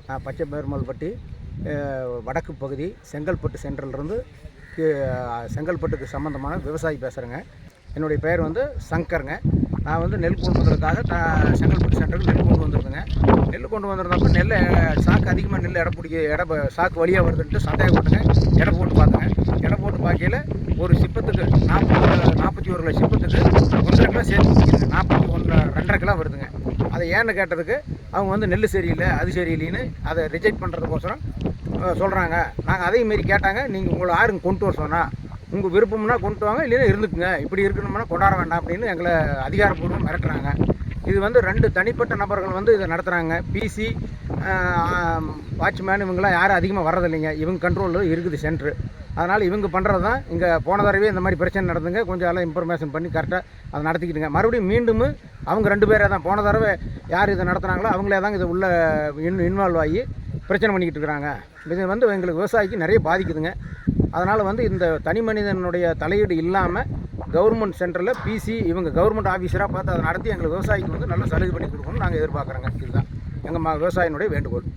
நான் பச்சை பெருமாள்பட்டி வடக்கு பகுதி செங்கல்பட்டு சென்ட்ரலிருந்து செங்கல்பட்டுக்கு சம்மந்தமான விவசாயி பேசுகிறேங்க. என்னுடைய பெயர் வந்து சங்கருங்க. நான் வந்து நெல் கொண்டு வந்ததுக்காக செங்கல்பட்டு சென்டருக்கு நெல் கொண்டு வந்திருந்தேங்க. நெல் கொண்டு வந்திருந்தப்போ சாக்கு அதிகமாக நெல் சாக்கு வழியாக வருதுன்ட்டு சந்தேகப்பட்டுங்க. எடை போட்டு பார்த்தேங்க. எடை போட்டு பார்க்கையில் ஒரு சிப்பத்துக்கு 41 கிலோ சிப்பத்துக்கு 1.5 கிலோ சேர்த்து 2.5 கிலோ வருதுங்க. அதை ஏன்னு கேட்டதுக்கு அவங்க வந்து நெல் சரியில்லை அது சரியில்லைன்னு அதை ரிஜெக்ட் பண்ணுறதுக்கோசரம் சொல்கிறாங்க. நாங்கள் அதையும் மாரி கேட்டாங்க. நீங்கள் உங்களை யாருங்க கொண்டு வர சொன்னால் உங்கள் விருப்பம்னா கொண்டு வாங்க, இல்லைன்னா இருந்துக்குங்க, இப்படி இருக்கணும்னா கொண்டாட வேண்டாம் அப்படின்னு எங்களை அதிகாரப்பூர்வம் மிரட்டுறாங்க. இது வந்து 2 தனிப்பட்ட நபர்கள் வந்து இதை நடத்துகிறாங்க. பிசி வாட்ச்மேன் இவங்களாம் யாரும் அதிகமாக வர்றதில்லைங்க. இவங்க கண்ட்ரோலில் இருக்குது சென்ட்ரு. அதனால் இவங்க பண்ணுறது தான். இங்கே போன தடவை இந்த மாதிரி பிரச்சனை நடந்துங்க. கொஞ்சம் எல்லாம் இன்ஃபர்மேஷன் பண்ணி கரெக்டாக அதை நடத்திக்கிட்டுங்க. மறுபடியும் மீண்டும் அவங்க 2 பேரே தான் போன தடவை யார் இதை நடத்துனாங்களோ அவங்களே தாங்க இதை உள்ள இன்வால்வ் ஆகி பிரச்சனை பண்ணிக்கிட்டு இருக்கிறாங்க. இது வந்து எங்களுக்கு விவசாயிக்கு நிறைய பாதிக்குதுங்க. அதனால் வந்து இந்த தனி மனிதனுடைய தலையீடு இல்லாமல் கவர்மெண்ட் சென்டரில் பிசி இவங்க கவர்மெண்ட் ஆஃபீஸராக பார்த்து அதை நடத்தி எங்களுக்கு விவசாயிக்கு வந்து நல்ல சலுகை பண்ணி கொடுக்கணும்னு நாங்கள் எதிர்பார்க்குறோங்க. இதுதான் எங்கள் விவசாயினுடைய வேண்டுகோள்.